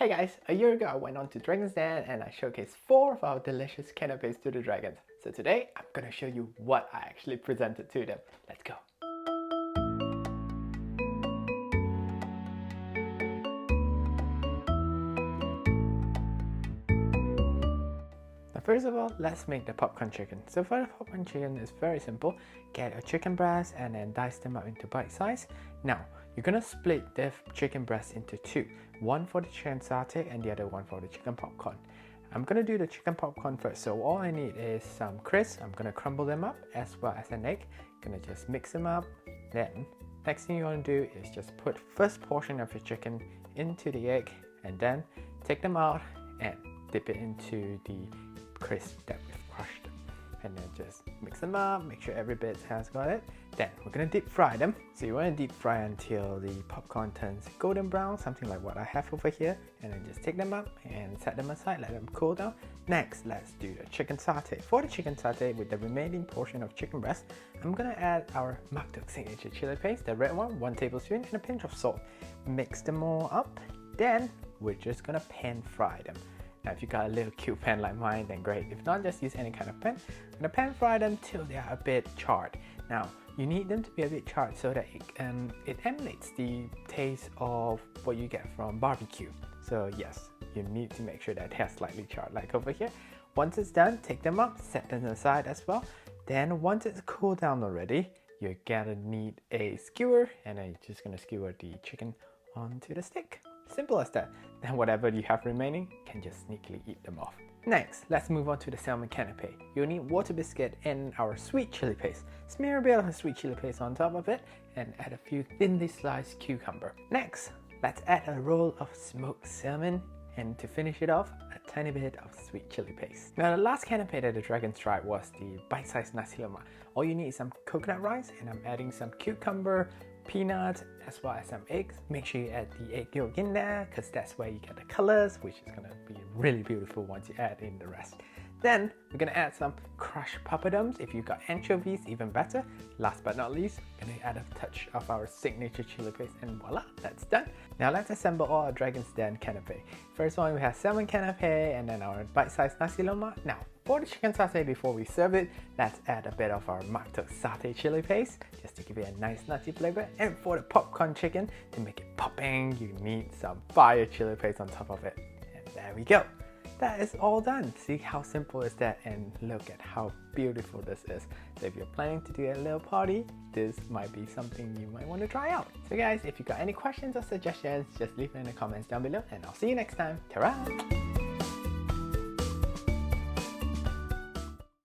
Hey guys, a year ago I went on to Dragon's Den and I showcased 4 of our delicious canapes to the dragons. So today I'm gonna show you what I actually presented to them. Let's go! Now first of all, let's make the popcorn chicken. So for the popcorn chicken, it's very simple. Get a chicken breast and then dice them up into bite size. Now, you're gonna split the chicken breast into 2. One for the chicken satay and the other one for the chicken popcorn. I'm gonna do the chicken popcorn first. So all I need is some crisps. I'm gonna crumble them up as well as an egg. Gonna just mix them up. Then, next thing you wanna do is just put first portion of your chicken into the egg and then take them out and dip it into the crisp that we've crushed, and then just mix them up, make sure every bit has got it. Then we're gonna deep fry them. So you want to deep fry until the popcorn turns golden brown, something like what I have over here, and then just take them up and set them aside, let them cool down. Next, let's do the chicken satay. For the chicken satay, with the remaining portion of chicken breast, I'm gonna add our Mak Tok signature chili paste, the red one, 1 tablespoon, and a pinch of salt. Mix them all up. Then we're just gonna pan fry them. Now if you got a little cute pan like mine, then great. If not, just use any kind of pan. I'm gonna pan fry them till they are a bit charred. Now you need them to be a bit charred so that it emulates the taste of what you get from barbecue. So yes, you need to make sure that they're slightly charred, like over here. Once it's done, take them up, set them aside as well. Then once it's cooled down already, you're gonna need a skewer, and then you're just gonna skewer the chicken onto the stick. Simple as that. Then whatever you have remaining, you can just sneakily eat them off. Next, let's move on to the Salmon Canopy. You'll need water biscuit and our sweet chili paste. Smear a bit of the sweet chili paste on top of it and add a few thinly sliced cucumber. Next, let's add a roll of smoked salmon, and to finish it off, a tiny bit of sweet chili paste. Now the last canapé that the dragons tried was the bite-sized Nasi Lemak. All you need is some coconut rice, and I'm adding some cucumber, peanuts, as well as some eggs. Make sure you add the egg yolk in there, because that's where you get the colors, which is gonna be really beautiful once you add in the rest. Then we're gonna add some crushed papadums. If you've got anchovies, even better. Last but not least, we're gonna add a touch of our signature chili paste, and voila, that's done. Now let's assemble all our Dragon's Den canapé. First one, we have Salmon Canepé, and then our bite-sized Nasi Lemak. Now, for the chicken satay, before we serve it, let's add a bit of our Mak Tok satay chili paste, just to give it a nice nutty flavor. And for the popcorn chicken, to make it popping, you need some fire chili paste on top of it. And there we go. That is all done. See how simple is that, and look at how beautiful this is. So if you're planning to do a little party, this might be something you might want to try out. So guys, if you got any questions or suggestions, just leave it in the comments down below, and I'll see you next time. Ta-ra!